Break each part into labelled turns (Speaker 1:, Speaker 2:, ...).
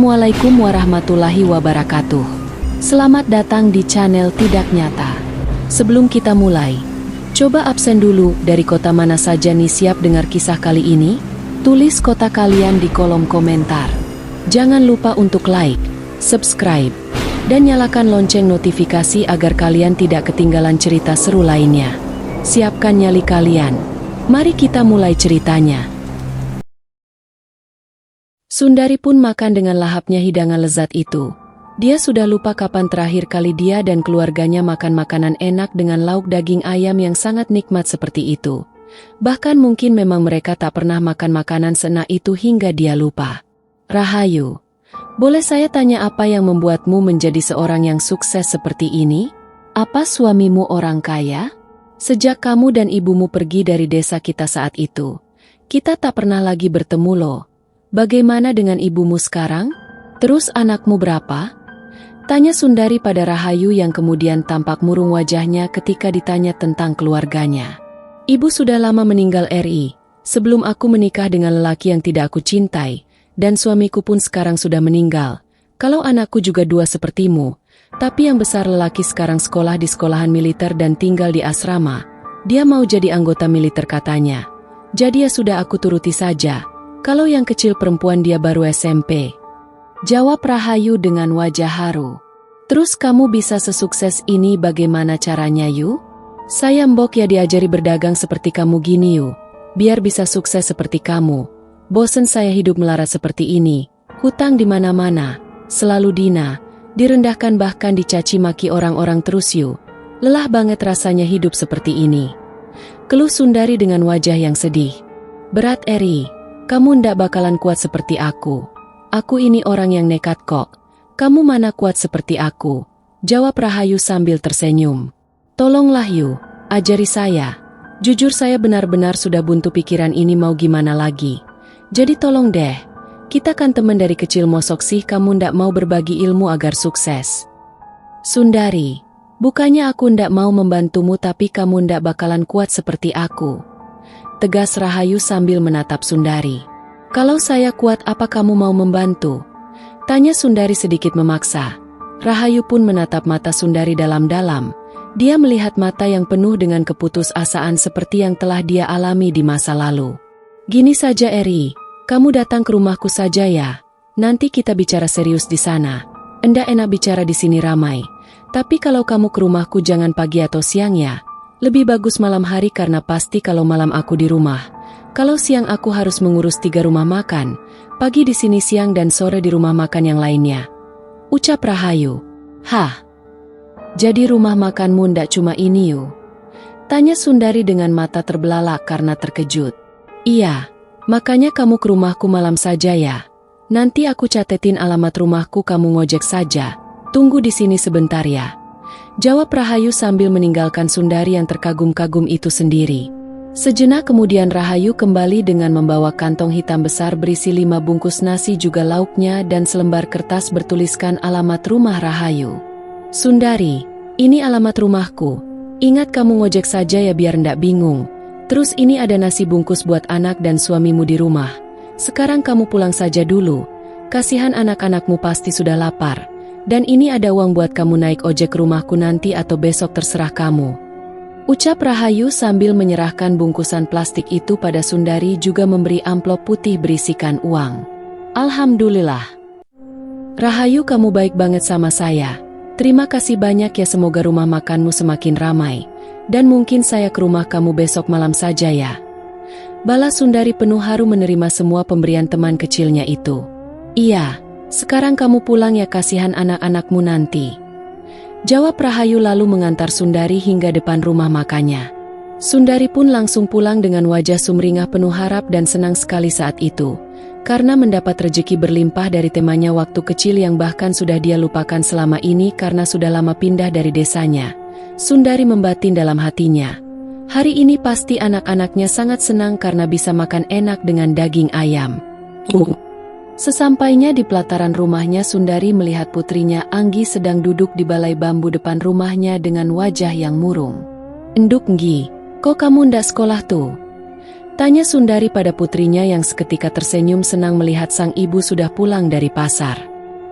Speaker 1: Assalamualaikum warahmatullahi wabarakatuh. Selamat datang di channel Tidak Nyata. Sebelum kita mulai, coba absen dulu dari kota mana saja nih siap dengar kisah kali ini? Tulis kota kalian di kolom komentar. Jangan lupa untuk like, subscribe, dan nyalakan lonceng notifikasi agar kalian tidak ketinggalan cerita seru lainnya. Siapkan nyali kalian. Mari kita mulai ceritanya. Sundari pun makan dengan lahapnya hidangan lezat itu. Dia sudah lupa kapan terakhir kali dia dan keluarganya makan makanan enak dengan lauk daging ayam yang sangat nikmat seperti itu. Bahkan mungkin memang mereka tak pernah makan makanan seenak itu hingga dia lupa. Rahayu, boleh saya tanya apa yang membuatmu menjadi seorang yang sukses seperti ini? Apa suamimu orang kaya? Sejak kamu dan ibumu pergi dari desa kita saat itu, kita tak pernah lagi bertemu loh. Bagaimana dengan ibumu sekarang? Terus anakmu berapa? Tanya Sundari pada Rahayu yang kemudian tampak murung wajahnya ketika ditanya tentang keluarganya. Ibu sudah lama meninggal RI, sebelum aku menikah dengan lelaki yang tidak aku cintai, dan suamiku pun sekarang sudah meninggal. Kalau anakku juga dua sepertimu, tapi yang besar lelaki sekarang sekolah di sekolahan militer dan tinggal di asrama. Dia mau jadi anggota militer katanya. Jadi ya sudah aku turuti saja. Kalau yang kecil perempuan dia baru SMP. Jawab Rahayu dengan wajah haru. Terus kamu bisa sesukses ini bagaimana caranya Yu? Saya mbok ya diajari berdagang seperti kamu gini Yu. Biar bisa sukses seperti kamu. Bosen saya hidup melarat seperti ini. Hutang di mana-mana. Selalu dina. Direndahkan bahkan dicaci maki orang-orang terus Yu. Lelah banget rasanya hidup seperti ini. Keluh Sundari dengan wajah yang sedih. Berat Eri. Kamu ndak bakalan kuat seperti aku. Aku ini orang yang nekat kok. Kamu mana kuat seperti aku? Jawab Rahayu sambil tersenyum. Tolonglah Yu, ajari saya. Jujur saya benar-benar sudah buntu pikiran ini mau gimana lagi. Jadi tolong deh. Kita kan teman dari kecil mosok sih kamu ndak mau berbagi ilmu agar sukses. Sundari, bukannya aku ndak mau membantumu tapi kamu ndak bakalan kuat seperti aku. Tegas Rahayu sambil menatap Sundari. Kalau saya kuat apa kamu mau membantu? Tanya Sundari sedikit memaksa. Rahayu pun menatap mata Sundari dalam-dalam. Dia melihat mata yang penuh dengan keputusasaan seperti yang telah dia alami di masa lalu. Gini saja Eri, kamu datang ke rumahku saja ya. Nanti kita bicara serius di sana. Enggak enak bicara di sini ramai. Tapi kalau kamu ke rumahku jangan pagi atau siang ya. Lebih bagus malam hari karena pasti kalau malam aku di rumah. Kalau siang aku harus mengurus 3 rumah makan. Pagi di sini siang dan sore di rumah makan yang lainnya. Ucap Rahayu. Hah? Jadi rumah makanmu ndak cuma ini Yu? Tanya Sundari dengan mata terbelalak karena terkejut. Iya, makanya kamu ke rumahku malam saja ya. Nanti aku catetin alamat rumahku kamu ngojek saja. Tunggu di sini sebentar ya. Jawab Rahayu sambil meninggalkan Sundari yang terkagum-kagum itu sendiri. Sejenak kemudian Rahayu kembali dengan membawa kantong hitam besar berisi 5 bungkus nasi juga lauknya dan selembar kertas bertuliskan alamat rumah Rahayu. Sundari, ini alamat rumahku. Ingat kamu ngojek saja ya biar ndak bingung. Terus ini ada nasi bungkus buat anak dan suamimu di rumah. Sekarang kamu pulang saja dulu. Kasihan anak-anakmu pasti sudah lapar. Dan ini ada uang buat kamu naik ojek ke rumahku nanti atau besok terserah kamu. Ucap Rahayu sambil menyerahkan bungkusan plastik itu pada Sundari juga memberi amplop putih berisikan uang. Alhamdulillah. Rahayu kamu baik banget sama saya. Terima kasih banyak ya semoga rumah makanmu semakin ramai. Dan mungkin saya ke rumah kamu besok malam saja ya. Balas Sundari penuh haru menerima semua pemberian teman kecilnya itu. Iya. Sekarang kamu pulang ya kasihan anak-anakmu nanti. Jawab Rahayu lalu mengantar Sundari hingga depan rumah makannya. Sundari pun langsung pulang dengan wajah sumringah penuh harap dan senang sekali saat itu. Karena mendapat rezeki berlimpah dari temannya waktu kecil yang bahkan sudah dia lupakan selama ini karena sudah lama pindah dari desanya. Sundari membatin dalam hatinya. Hari ini pasti anak-anaknya sangat senang karena bisa makan enak dengan daging ayam. Sesampainya di pelataran rumahnya Sundari melihat putrinya Anggi sedang duduk di balai bambu depan rumahnya dengan wajah yang murung. Enduk Nggi, kok kamu ndak sekolah tuh? Tanya Sundari pada putrinya yang seketika tersenyum senang melihat sang ibu sudah pulang dari pasar.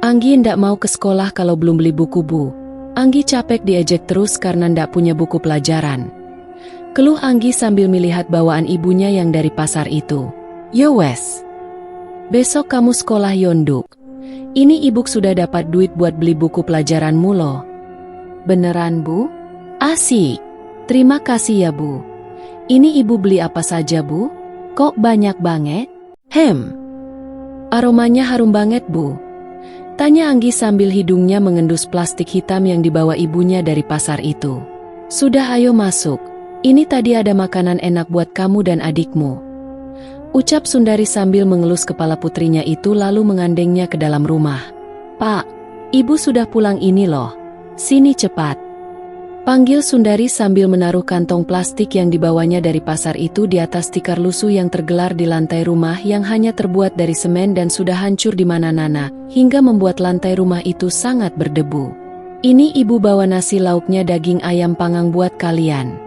Speaker 1: Anggi ndak mau ke sekolah kalau belum beli buku, Bu. Anggi capek diejek terus karena ndak punya buku pelajaran. Keluh Anggi sambil melihat bawaan ibunya yang dari pasar itu. Yo wes. Besok kamu sekolah Yonduk. Ini ibu sudah dapat duit buat beli buku pelajaranmu loh. Beneran, Bu? Asik. Terima kasih ya, Bu. Ini ibu beli apa saja, Bu? Kok banyak banget? Aromanya harum banget, Bu. Tanya Anggi sambil hidungnya mengendus plastik hitam yang dibawa ibunya dari pasar itu. Sudah, ayo masuk. Ini tadi ada makanan enak buat kamu dan adikmu. Ucap Sundari sambil mengelus kepala putrinya itu lalu mengandengnya ke dalam rumah. Pak, ibu sudah pulang ini loh. Sini cepat. Panggil Sundari sambil menaruh kantong plastik yang dibawanya dari pasar itu di atas tikar lusuh yang tergelar di lantai rumah yang hanya terbuat dari semen dan sudah hancur di mana-mana, hingga membuat lantai rumah itu sangat berdebu. Ini ibu bawa nasi lauknya daging ayam panggang buat kalian.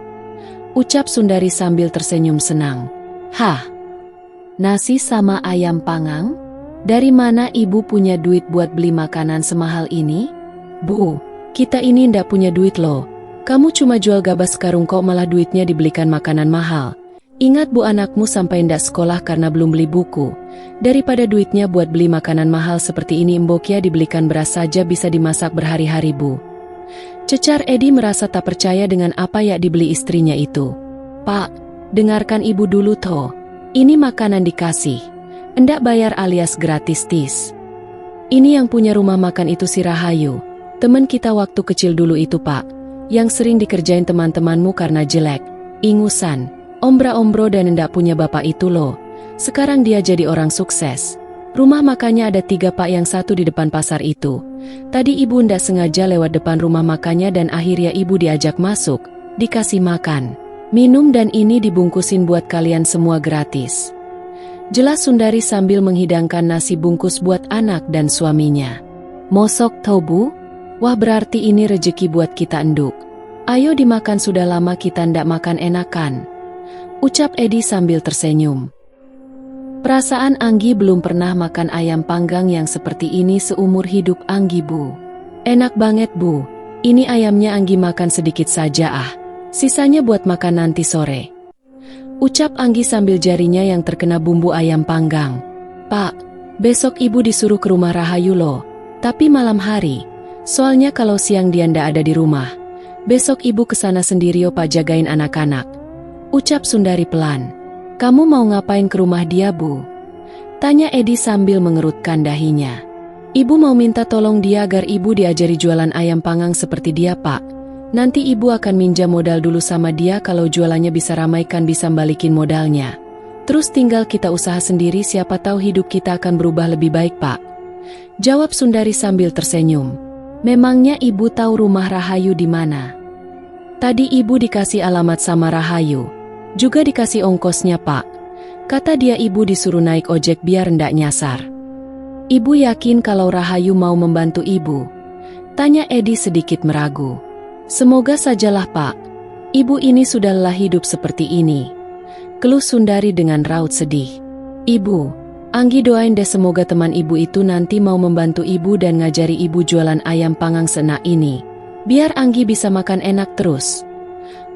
Speaker 1: Ucap Sundari sambil tersenyum senang. Hah? Nasi sama ayam panggang? Dari mana ibu punya duit buat beli makanan semahal ini? Bu, kita ini ndak punya duit loh. Kamu cuma jual gabah sekarung kok malah duitnya dibelikan makanan mahal. Ingat Bu, anakmu sampai ndak sekolah karena belum beli buku. Daripada duitnya buat beli makanan mahal seperti ini, mboknya dibelikan beras saja bisa dimasak berhari-hari, Bu. Cecar Edi merasa tak percaya dengan apa yang dibeli istrinya itu. Pak, dengarkan ibu dulu toh. Ini makanan dikasih. Endak bayar alias gratis tis. Ini yang punya rumah makan itu si Rahayu. Temen kita waktu kecil dulu itu, Pak. Yang sering dikerjain teman-temanmu karena jelek, ingusan, ombra-ombro dan ndak punya bapak itu loh. Sekarang dia jadi orang sukses. Rumah makannya ada 3, Pak, yang satu di depan pasar itu. Tadi ibu ndak sengaja lewat depan rumah makannya dan akhirnya ibu diajak masuk, dikasih makan, minum dan ini dibungkusin buat kalian semua gratis. Jelas Sundari sambil menghidangkan nasi bungkus buat anak dan suaminya. Mosok tau, Bu? Wah, berarti ini rejeki buat kita enduk. Ayo dimakan, sudah lama kita ndak makan enakan. Ucap Edi sambil tersenyum. Perasaan Anggi belum pernah makan ayam panggang yang seperti ini seumur hidup Anggi, Bu. Enak banget, Bu. Ini ayamnya Anggi makan sedikit saja ah. Sisanya buat makan nanti sore. Ucap Anggi sambil jarinya yang terkena bumbu ayam panggang. Pak, besok ibu disuruh ke rumah Rahayu loh. Tapi malam hari. Soalnya kalau siang dia ndak ada di rumah. Besok ibu kesana sendiri, Pak, jagain anak-anak. Ucap Sundari pelan. Kamu mau ngapain ke rumah dia, Bu? Tanya Edi sambil mengerutkan dahinya. Ibu mau minta tolong dia agar ibu diajari jualan ayam panggang seperti dia, Pak. Nanti ibu akan minjam modal dulu sama dia, kalau jualannya bisa ramaikan bisa balikin modalnya. Terus tinggal kita usaha sendiri, siapa tahu hidup kita akan berubah lebih baik, Pak. Jawab Sundari sambil tersenyum. Memangnya ibu tahu rumah Rahayu di mana? Tadi ibu dikasih alamat sama Rahayu. Juga dikasih ongkosnya, Pak. Kata dia ibu disuruh naik ojek biar ndak nyasar. Ibu yakin kalau Rahayu mau membantu ibu? Tanya Edi sedikit meragu. Semoga sajalah, Pak. Ibu ini sudah lelah hidup seperti ini. Keluh Sundari dengan raut sedih. Ibu, Anggi doain deh semoga teman ibu itu nanti mau membantu ibu dan ngajari ibu jualan ayam panggang seenak ini. Biar Anggi bisa makan enak terus.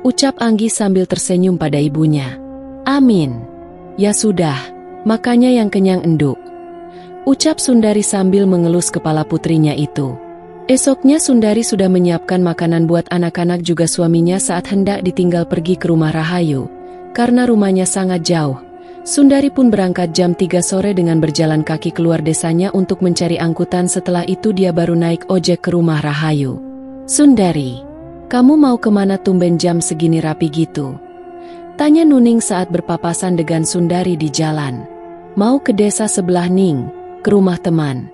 Speaker 1: Ucap Anggi sambil tersenyum pada ibunya. Amin. Ya sudah, makanya yang kenyang enduk. Ucap Sundari sambil mengelus kepala putrinya itu. Esoknya Sundari sudah menyiapkan makanan buat anak-anak juga suaminya saat hendak ditinggal pergi ke rumah Rahayu. Karena rumahnya sangat jauh. Sundari pun berangkat jam 3 sore dengan berjalan kaki keluar desanya untuk mencari angkutan. Setelah itu dia baru naik ojek ke rumah Rahayu. Sundari, kamu mau kemana tumben jam segini rapi gitu? Tanya Nuning saat berpapasan dengan Sundari di jalan. Mau ke desa sebelah Ning, ke rumah teman.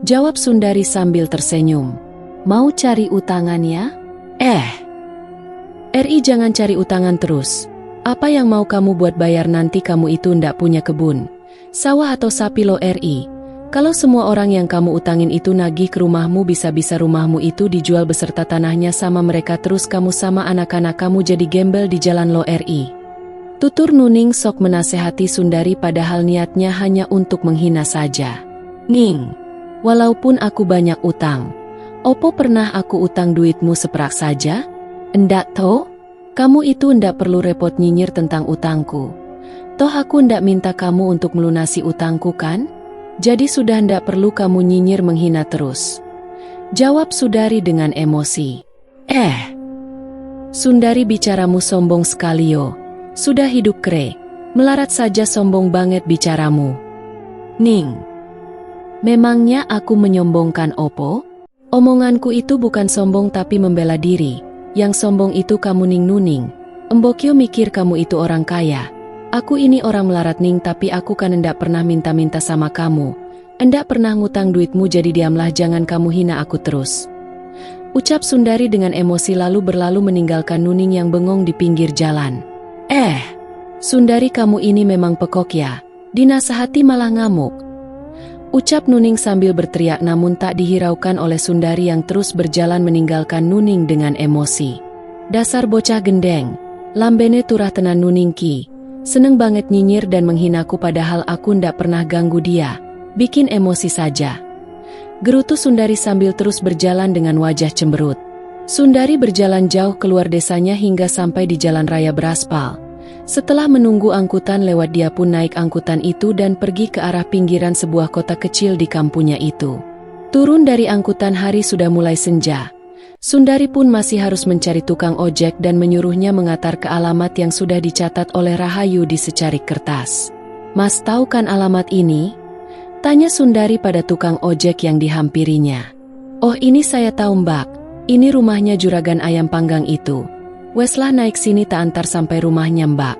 Speaker 1: Jawab Sundari sambil tersenyum. Mau cari utangan ya? RI jangan cari utangan terus. Apa yang mau kamu buat bayar nanti kamu itu ndak punya kebun, sawah atau sapi lo RI. Kalau semua orang yang kamu utangin itu nagih ke rumahmu, bisa-bisa rumahmu itu dijual beserta tanahnya sama mereka, terus kamu sama anak-anak kamu jadi gembel di jalan lo RI. Tutur Nuning sok menasehati Sundari padahal niatnya hanya untuk menghina saja. Ning, Walaupun aku banyak utang. Opo pernah aku utang duitmu seperak saja? Endak toh? Kamu itu ndak perlu repot nyinyir tentang utangku. Toh aku ndak minta kamu untuk melunasi utangku kan? Jadi sudah ndak perlu kamu nyinyir menghina terus. Jawab Sundari dengan emosi. Sundari, bicaramu sombong sekali yo. Sudah hidup kere. Melarat saja sombong banget bicaramu. Ning. Memangnya aku menyombongkan opo? Omonganku itu bukan sombong tapi membela diri. Yang sombong itu kamu Ning Nuning. Embokyo mikir kamu itu orang kaya. Aku ini orang melarat Ning, tapi aku kan endak pernah minta-minta sama kamu. Endak pernah ngutang duitmu, jadi diamlah, jangan kamu hina aku terus. Ucap Sundari dengan emosi lalu berlalu meninggalkan Nuning yang bengong di pinggir jalan. Sundari, kamu ini memang pekok ya. Dinasehati malah ngamuk. Ucap Nuning sambil berteriak, namun tak dihiraukan oleh Sundari yang terus berjalan meninggalkan Nuning dengan emosi. Dasar bocah gendeng. Lambene turah tenan Nuning ki. Seneng banget nyinyir dan menghinaku padahal aku ndak pernah ganggu dia. Bikin emosi saja. Gerutu Sundari sambil terus berjalan dengan wajah cemberut. Sundari berjalan jauh keluar desanya hingga sampai di jalan raya beraspal. Setelah menunggu angkutan lewat, dia pun naik angkutan itu dan pergi ke arah pinggiran sebuah kota kecil di kampungnya itu. Turun dari angkutan, hari sudah mulai senja. Sundari pun masih harus mencari tukang ojek dan menyuruhnya mengantar ke alamat yang sudah dicatat oleh Rahayu di secarik kertas. Mas, tahu kan alamat ini? Tanya Sundari pada tukang ojek yang dihampirinya. Oh, ini saya tahu Mbak. Ini rumahnya juragan ayam panggang itu. Weslah, naik sini tak antar sampai rumahnya Mbak.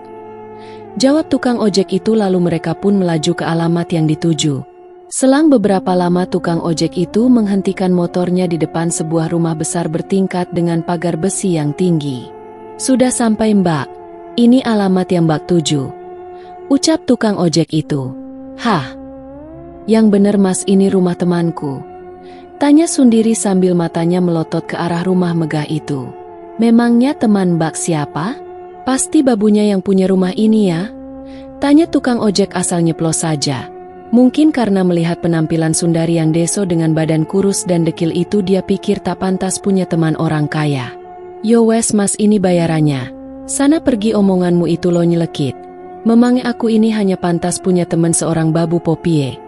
Speaker 1: Jawab tukang ojek itu, lalu mereka pun melaju ke alamat yang dituju. Selang beberapa lama tukang ojek itu menghentikan motornya di depan sebuah rumah besar bertingkat dengan pagar besi yang tinggi. Sudah sampai Mbak. Ini alamat yang Mbak tuju. Ucap tukang ojek itu. Hah? Yang bener Mas, ini rumah temanku. Tanya Sundari sambil matanya melotot ke arah rumah megah itu. Memangnya teman Mbak siapa? Pasti babunya yang punya rumah ini ya? Tanya tukang ojek asal nyeplos saja. Mungkin karena melihat penampilan Sundari yang deso dengan badan kurus dan dekil itu, dia pikir tak pantas punya teman orang kaya. Yo wes Mas, ini bayarannya. Sana pergi, omonganmu itu lo nyelekit. Memangnya aku ini hanya pantas punya teman seorang babu popie?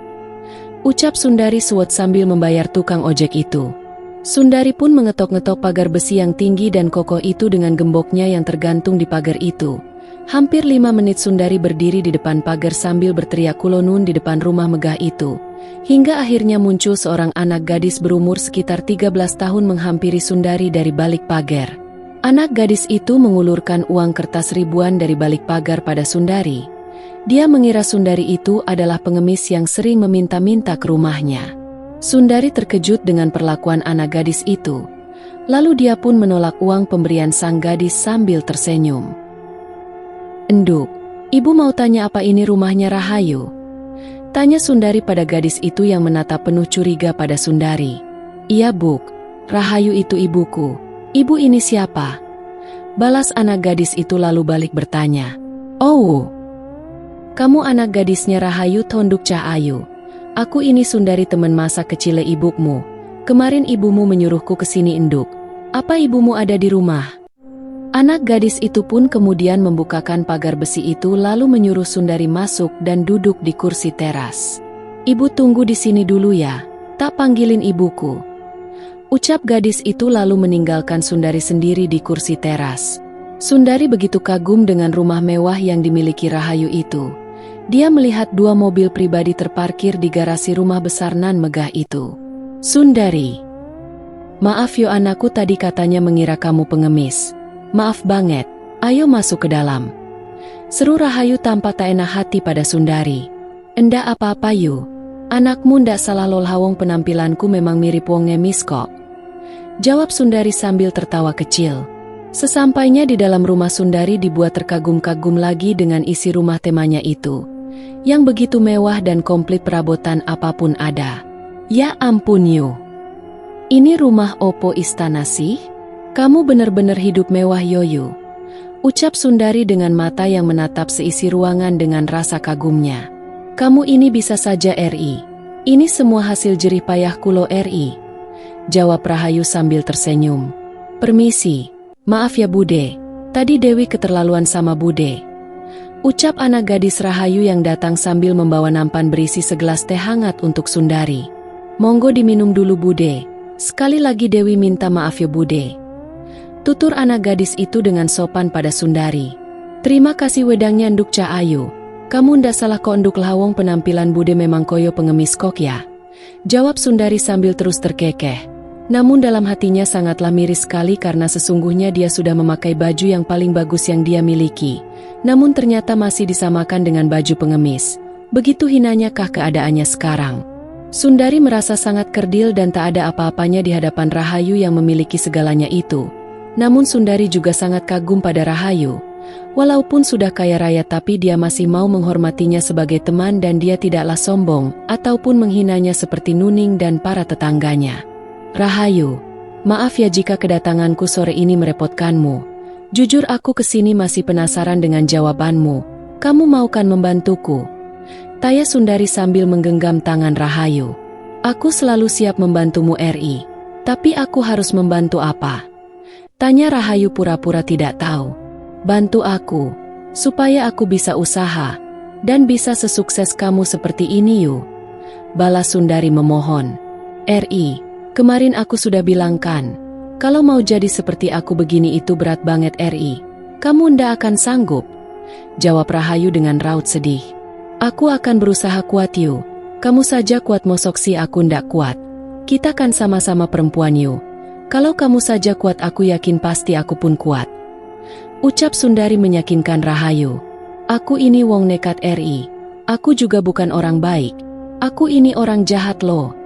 Speaker 1: Ucap Sundari suwet sambil membayar tukang ojek itu. Sundari pun mengetok-ngetok pagar besi yang tinggi dan kokoh itu dengan gemboknya yang tergantung di pagar itu. Hampir 5 menit Sundari berdiri di depan pagar sambil berteriak kulonun di depan rumah megah itu. Hingga akhirnya muncul seorang anak gadis berumur sekitar 13 tahun menghampiri Sundari dari balik pagar. Anak gadis itu mengulurkan uang kertas ribuan dari balik pagar pada Sundari. Dia mengira Sundari itu adalah pengemis yang sering meminta-minta ke rumahnya. Sundari terkejut dengan perlakuan anak gadis itu. Lalu dia pun menolak uang pemberian sang gadis sambil tersenyum. Enduk, ibu mau tanya apa ini rumahnya Rahayu? Tanya Sundari pada gadis itu yang menatap penuh curiga pada Sundari. Iya Buk, Rahayu itu ibuku. Ibu ini siapa? Balas anak gadis itu lalu balik bertanya. Oh, kamu anak gadisnya Rahayu, tonduk Cahayu. Aku ini Sundari, teman masa kecil ibumu. Kemarin ibumu menyuruhku ke sini Enduk. Apa ibumu ada di rumah? Anak gadis itu pun kemudian membukakan pagar besi itu lalu menyuruh Sundari masuk dan duduk di kursi teras. Ibu tunggu di sini dulu ya, tak panggilin ibuku. Ucap gadis itu lalu meninggalkan Sundari sendiri di kursi teras. Sundari begitu kagum dengan rumah mewah yang dimiliki Rahayu itu. Dia melihat 2 mobil pribadi terparkir di garasi rumah besar nan megah itu. Sundari. Maaf yo anakku, tadi katanya mengira kamu pengemis. Maaf banget, ayo masuk ke dalam. Seru Rahayu tanpa tak enak hati pada Sundari. Endak apa-apa yu. Anakmu ndak salah lolhawong, penampilanku memang mirip wong ngemis kok. Jawab Sundari sambil tertawa kecil. Sesampainya di dalam rumah, Sundari dibuat terkagum-kagum lagi dengan isi rumah temanya itu. Yang begitu mewah dan komplit, perabotan apapun ada. Ya ampun yu. Ini rumah opo istana sih? Kamu bener-bener hidup mewah yoyu. Ucap Sundari dengan mata yang menatap seisi ruangan dengan rasa kagumnya. Kamu ini bisa saja RI. Ini semua hasil jerih payahku lo RI, jawab Rahayu sambil tersenyum. Permisi, maaf ya Bude, tadi Dewi keterlaluan sama Bude, ucap anak gadis Rahayu yang datang sambil membawa nampan berisi segelas teh hangat untuk Sundari. Monggo diminum dulu Bude, sekali lagi Dewi minta maaf ya Bude, tutur anak gadis itu dengan sopan pada Sundari. Terima kasih wedangnya Nduk Ca Ayu. Kamu ndak salah kok Nduk Lawong, penampilan Bude memang koyo pengemis kok ya, jawab Sundari sambil terus terkekeh. Namun dalam hatinya sangatlah miris sekali karena sesungguhnya dia sudah memakai baju yang paling bagus yang dia miliki. Namun ternyata masih disamakan dengan baju pengemis. Begitu hinanya kah keadaannya sekarang? Sundari merasa sangat kerdil dan tak ada apa-apanya di hadapan Rahayu yang memiliki segalanya itu. Namun Sundari juga sangat kagum pada Rahayu. Walaupun sudah kaya raya tapi dia masih mau menghormatinya sebagai teman dan dia tidaklah sombong ataupun menghinanya seperti Nuning dan para tetangganya. Rahayu, maaf ya jika kedatanganku sore ini merepotkanmu. Jujur aku kesini masih penasaran dengan jawabanmu. Kamu mau kan membantuku? Tanya Sundari sambil menggenggam tangan Rahayu. Aku selalu siap membantumu RI. Tapi aku harus membantu apa? Tanya Rahayu pura-pura tidak tahu. Bantu aku, supaya aku bisa usaha, dan bisa sesukses kamu seperti ini yuk, balas Sundari memohon. RI, kemarin aku sudah bilangkan, kalau mau jadi seperti aku begini itu berat banget RI. Kamu ndak akan sanggup, jawab Rahayu dengan raut sedih. Aku akan berusaha kuat yuk, kamu saja kuat mosok si aku ndak kuat. Kita kan sama-sama perempuan yuk, kalau kamu saja kuat aku yakin pasti aku pun kuat, ucap Sundari meyakinkan Rahayu. Aku ini wong nekat RI, aku juga bukan orang baik, aku ini orang jahat loh,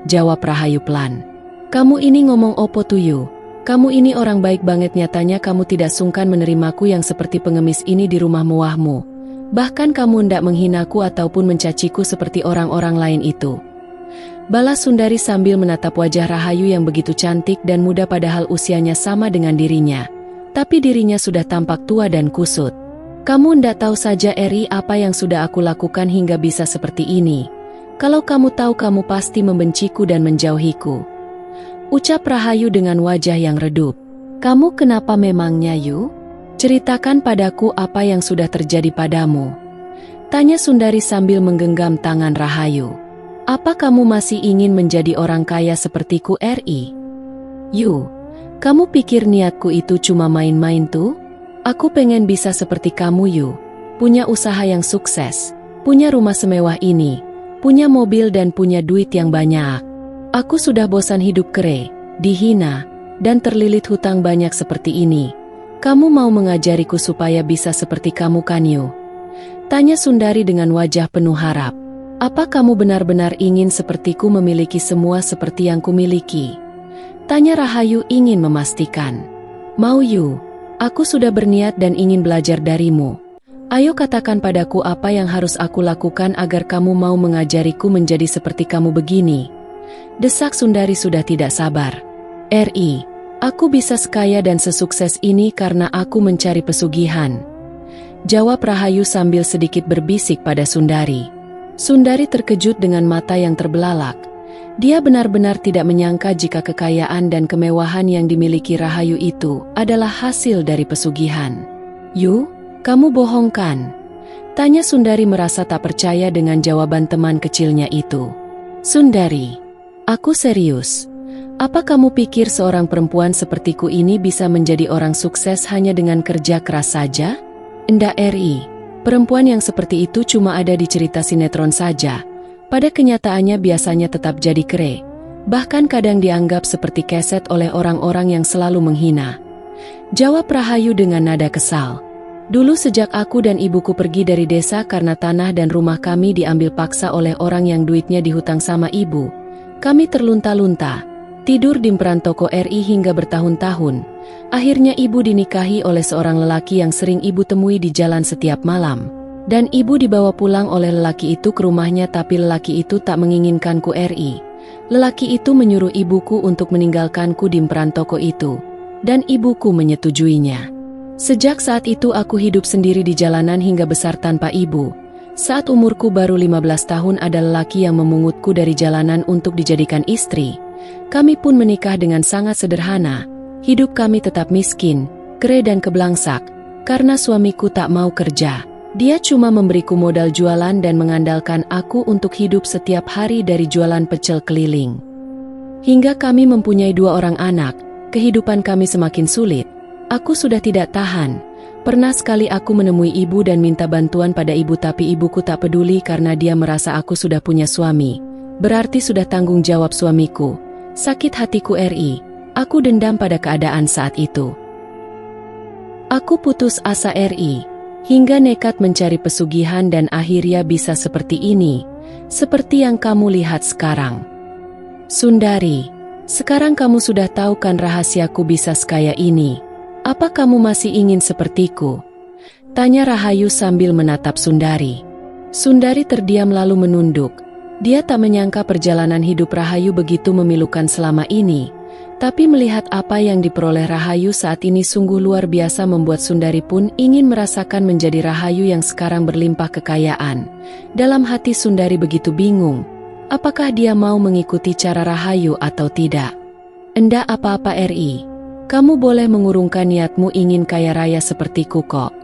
Speaker 1: jawab Rahayu pelan. Kamu ini ngomong opo tuyu? Kamu ini orang baik banget, nyatanya kamu tidak sungkan menerimaku yang seperti pengemis ini di rumah mewahmu. Bahkan kamu ndak menghinaku ataupun mencaciku seperti orang-orang lain itu, balas Sundari sambil menatap wajah Rahayu yang begitu cantik dan muda padahal usianya sama dengan dirinya. Tapi dirinya sudah tampak tua dan kusut. Kamu ndak tahu saja RI apa yang sudah aku lakukan hingga bisa seperti ini. Kalau kamu tahu kamu pasti membenciku dan menjauhiku, ucap Rahayu dengan wajah yang redup. Kamu kenapa memangnya Yu? Ceritakan padaku apa yang sudah terjadi padamu, tanya Sundari sambil menggenggam tangan Rahayu. Apa kamu masih ingin menjadi orang kaya sepertiku RI? Yu, kamu pikir niatku itu cuma main-main tuh? Aku pengen bisa seperti kamu Yu, punya usaha yang sukses, punya rumah semewah ini, punya mobil dan punya duit yang banyak. Aku sudah bosan hidup kere, dihina, dan terlilit hutang banyak seperti ini. Kamu mau mengajariku supaya bisa seperti kamu kan Yu? Tanya Sundari dengan wajah penuh harap. Apa kamu benar-benar ingin sepertiku memiliki semua seperti yang kumiliki? Tanya Rahayu ingin memastikan. Mau Yu, aku sudah berniat dan ingin belajar darimu. Ayo katakan padaku apa yang harus aku lakukan agar kamu mau mengajariku menjadi seperti kamu begini, desak Sundari sudah tidak sabar. RI, aku bisa sekaya dan sesukses ini karena aku mencari pesugihan, jawab Rahayu sambil sedikit berbisik pada Sundari. Sundari terkejut dengan mata yang terbelalak. Dia benar-benar tidak menyangka jika kekayaan dan kemewahan yang dimiliki Rahayu itu adalah hasil dari pesugihan. Yu, kamu bohong kan? Tanya Sundari merasa tak percaya dengan jawaban teman kecilnya itu. Sundari, aku serius. Apa kamu pikir seorang perempuan sepertiku ini bisa menjadi orang sukses hanya dengan kerja keras saja? Ndak RI, perempuan yang seperti itu cuma ada di cerita sinetron saja. Pada kenyataannya biasanya tetap jadi kere, bahkan kadang dianggap seperti keset oleh orang-orang yang selalu menghina, jawab Rahayu dengan nada kesal. Dulu sejak aku dan ibuku pergi dari desa karena tanah dan rumah kami diambil paksa oleh orang yang duitnya dihutang sama ibu, kami terlunta-lunta, tidur di perantoko RI hingga bertahun-tahun. Akhirnya ibu dinikahi oleh seorang lelaki yang sering ibu temui di jalan setiap malam. Dan ibu dibawa pulang oleh lelaki itu ke rumahnya, tapi lelaki itu tak menginginkanku RI. Lelaki itu menyuruh ibuku untuk meninggalkanku di perantoko itu, dan ibuku menyetujuinya. Sejak saat itu aku hidup sendiri di jalanan hingga besar tanpa ibu. Saat umurku baru 15 tahun ada lelaki yang memungutku dari jalanan untuk dijadikan istri. Kami pun menikah dengan sangat sederhana. Hidup kami tetap miskin, kere dan keblangsak, karena suamiku tak mau kerja. Dia cuma memberiku modal jualan dan mengandalkan aku untuk hidup setiap hari dari jualan pecel keliling. Hingga kami mempunyai 2 orang anak, kehidupan kami semakin sulit. Aku sudah tidak tahan. Pernah sekali aku menemui ibu dan minta bantuan pada ibu, tapi ibuku tak peduli karena dia merasa aku sudah punya suami. Berarti sudah tanggung jawab suamiku. Sakit hatiku RI. Aku dendam pada keadaan saat itu. Aku putus asa RI. Hingga nekat mencari pesugihan dan akhirnya bisa seperti ini. Seperti yang kamu lihat sekarang. Sundari, sekarang kamu sudah tahu kan rahasiaku bisa sekaya ini. Apa kamu masih ingin sepertiku? Tanya Rahayu sambil menatap Sundari. Sundari terdiam lalu menunduk. Dia tak menyangka perjalanan hidup Rahayu begitu memilukan selama ini. Tapi melihat apa yang diperoleh Rahayu saat ini sungguh luar biasa membuat Sundari pun ingin merasakan menjadi Rahayu yang sekarang berlimpah kekayaan. Dalam hati Sundari begitu bingung. Apakah dia mau mengikuti cara Rahayu atau tidak? Endak apa-apa RI. Kamu boleh mengurungkan niatmu ingin kaya raya sepertiku kok.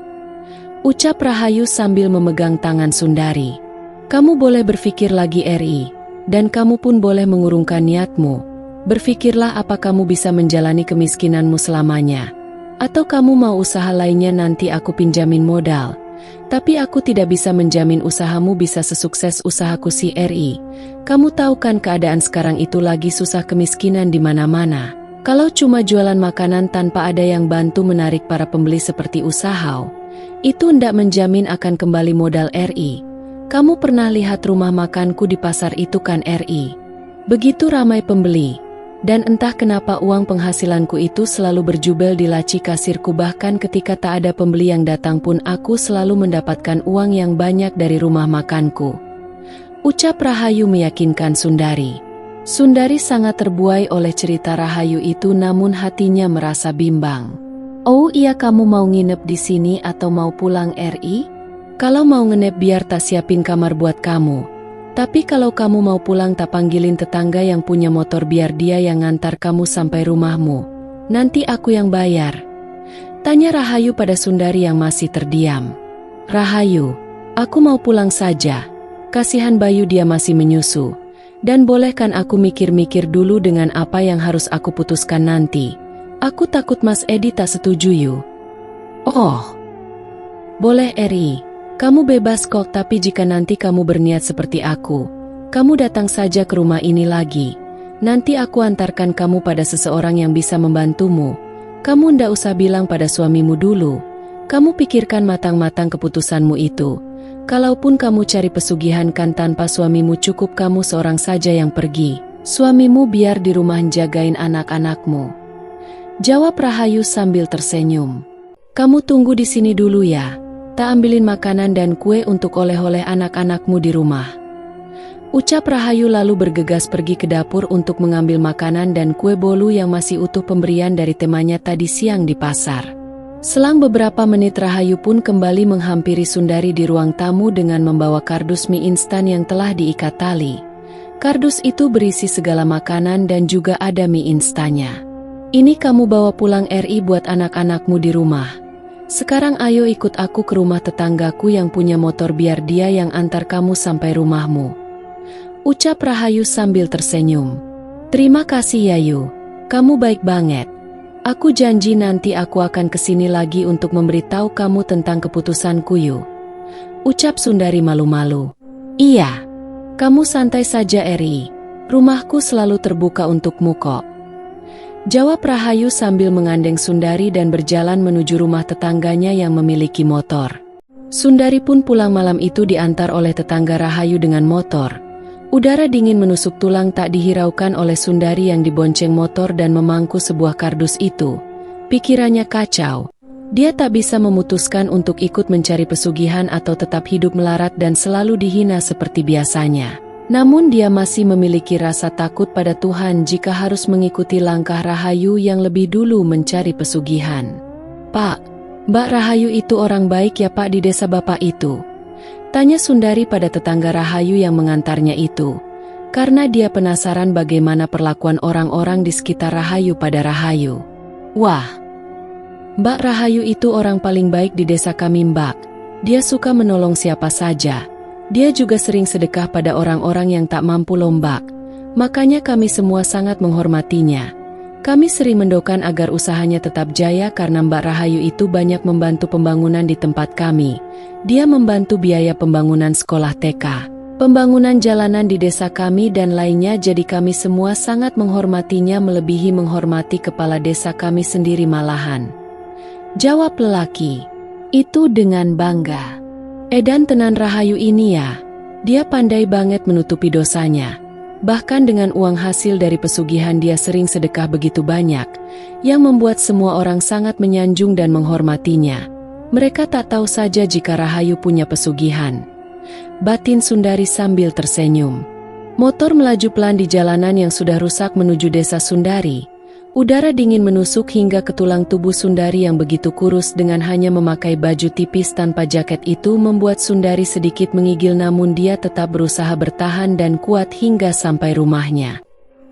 Speaker 1: Ucap Rahayu sambil memegang tangan Sundari. Kamu boleh berpikir lagi RI. Dan kamu pun boleh mengurungkan niatmu. Berpikirlah apa kamu bisa menjalani kemiskinanmu selamanya. Atau kamu mau usaha lainnya nanti aku pinjamin modal. Tapi aku tidak bisa menjamin usahamu bisa sesukses usahaku si RI. Kamu tahu kan keadaan sekarang itu lagi susah, kemiskinan di mana-mana. Kalau cuma jualan makanan tanpa ada yang bantu menarik para pembeli seperti usaha, itu ndak menjamin akan kembali modal RI. Kamu pernah lihat rumah makanku di pasar itu kan RI? Begitu ramai pembeli. Dan entah kenapa uang penghasilanku itu selalu berjubel di laci kasirku, bahkan ketika tak ada pembeli yang datang pun aku selalu mendapatkan uang yang banyak dari rumah makanku. Ucap Rahayu meyakinkan Sundari. Sundari sangat terbuai oleh cerita Rahayu itu, namun hatinya merasa bimbang. Oh iya, kamu mau nginep di sini atau mau pulang RI? Kalau mau nginep biar tak siapin kamar buat kamu. Tapi kalau kamu mau pulang tak panggilin tetangga yang punya motor biar dia yang ngantar kamu sampai rumahmu. Nanti aku yang bayar. Tanya Rahayu pada Sundari yang masih terdiam. Rahayu, aku mau pulang saja. Kasihan Bayu, dia masih menyusu. Dan bolehkan aku mikir-mikir dulu dengan apa yang harus aku putuskan nanti. Aku takut Mas Edi tak setuju yuk. Oh, boleh RI. Kamu bebas kok, tapi jika nanti kamu berniat seperti aku, kamu datang saja ke rumah ini lagi. Nanti aku antarkan kamu pada seseorang yang bisa membantumu. Kamu ndak usah bilang pada suamimu dulu. Kamu pikirkan matang-matang keputusanmu itu. Kalaupun kamu cari pesugihan kan tanpa suamimu, cukup kamu seorang saja yang pergi. Suamimu biar di rumah jagain anak-anakmu. Jawab Rahayu sambil tersenyum. Kamu tunggu di sini dulu ya. Tak ambilin makanan dan kue untuk oleh-oleh anak-anakmu di rumah. Ucap Rahayu lalu bergegas pergi ke dapur untuk mengambil makanan dan kue bolu yang masih utuh pemberian dari temannya tadi siang di pasar. Selang beberapa menit Rahayu pun kembali menghampiri Sundari di ruang tamu dengan membawa kardus mie instan yang telah diikat tali. Kardus itu berisi segala makanan dan juga ada mie instannya. Ini kamu bawa pulang RI buat anak-anakmu di rumah. Sekarang ayo ikut aku ke rumah tetanggaku yang punya motor biar dia yang antar kamu sampai rumahmu. Ucap Rahayu sambil tersenyum. Terima kasih Yayu, kamu baik banget. Aku janji nanti aku akan kesini lagi untuk memberitahu kamu tentang keputusanku yuk. Ucap Sundari malu-malu. Iya, kamu santai saja RI. Rumahku selalu terbuka untukmu kok. Jawab Rahayu sambil mengandeng Sundari dan berjalan menuju rumah tetangganya yang memiliki motor. Sundari pun pulang malam itu diantar oleh tetangga Rahayu dengan motor. Udara dingin menusuk tulang tak dihiraukan oleh Sundari yang dibonceng motor dan memangku sebuah kardus itu. Pikirannya kacau. Dia tak bisa memutuskan untuk ikut mencari pesugihan atau tetap hidup melarat dan selalu dihina seperti biasanya. Namun dia masih memiliki rasa takut pada Tuhan jika harus mengikuti langkah Rahayu yang lebih dulu mencari pesugihan. Pak, Mbak Rahayu itu orang baik ya Pak di desa Bapak itu. Tanya Sundari pada tetangga Rahayu yang mengantarnya itu, karena dia penasaran bagaimana perlakuan orang-orang di sekitar Rahayu pada Rahayu. Wah, Mbak Rahayu itu orang paling baik di desa kami, Mbak. Dia suka menolong siapa saja. Dia juga sering sedekah pada orang-orang yang tak mampu, Mbak. Makanya kami semua sangat menghormatinya. Kami sering mendoakan agar usahanya tetap jaya karena Mbak Rahayu itu banyak membantu pembangunan di tempat kami. Dia membantu biaya pembangunan sekolah TK, pembangunan jalanan di desa kami dan lainnya, jadi kami semua sangat menghormatinya melebihi menghormati kepala desa kami sendiri malahan. Jawab lelaki itu dengan bangga. Edan tenan Rahayu ini ya, dia pandai banget menutupi dosanya. Bahkan dengan uang hasil dari pesugihan dia sering sedekah begitu banyak, yang membuat semua orang sangat menyanjung dan menghormatinya. Mereka tak tahu saja jika Rahayu punya pesugihan. Batin Sundari sambil tersenyum. Motor melaju pelan di jalanan yang sudah rusak menuju desa Sundari. Udara dingin menusuk hingga ke tulang tubuh Sundari yang begitu kurus dengan hanya memakai baju tipis tanpa jaket itu membuat Sundari sedikit menggigil, namun dia tetap berusaha bertahan dan kuat hingga sampai rumahnya.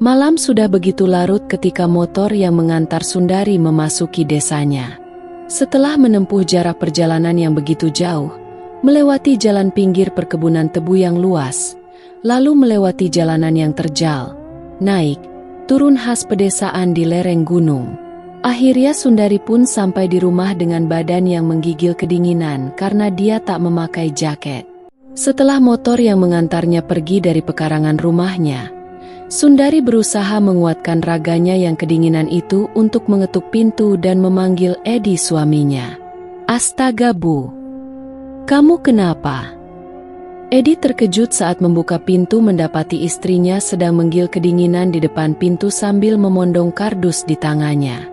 Speaker 1: Malam sudah begitu larut ketika motor yang mengantar Sundari memasuki desanya. Setelah menempuh jarak perjalanan yang begitu jauh, melewati jalan pinggir perkebunan tebu yang luas, lalu melewati jalanan yang terjal, naik, turun khas pedesaan di lereng gunung. Akhirnya Sundari pun sampai di rumah dengan badan yang menggigil kedinginan karena dia tak memakai jaket. Setelah motor yang mengantarnya pergi dari pekarangan rumahnya, Sundari berusaha menguatkan raganya yang kedinginan itu untuk mengetuk pintu dan memanggil Edi suaminya. Astaga Bu, kamu kenapa? Edi terkejut saat membuka pintu mendapati istrinya sedang menggigil kedinginan di depan pintu sambil memondong kardus di tangannya.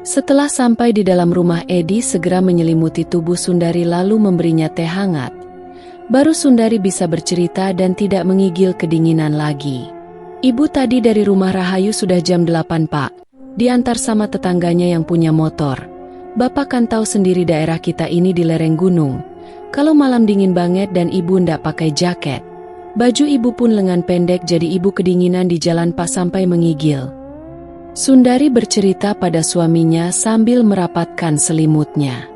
Speaker 1: Setelah sampai di dalam rumah, Edi segera menyelimuti tubuh Sundari lalu memberinya teh hangat. Baru Sundari bisa bercerita dan tidak menggigil kedinginan lagi. Ibu tadi dari rumah Rahayu sudah jam 8 Pak, diantar sama tetangganya yang punya motor. Bapak kan tahu sendiri daerah kita ini di lereng gunung. Kalau malam dingin banget dan ibu ndak pakai jaket. Baju ibu pun lengan pendek, jadi ibu kedinginan di jalan pas sampai menggigil. Sundari bercerita pada suaminya sambil merapatkan selimutnya.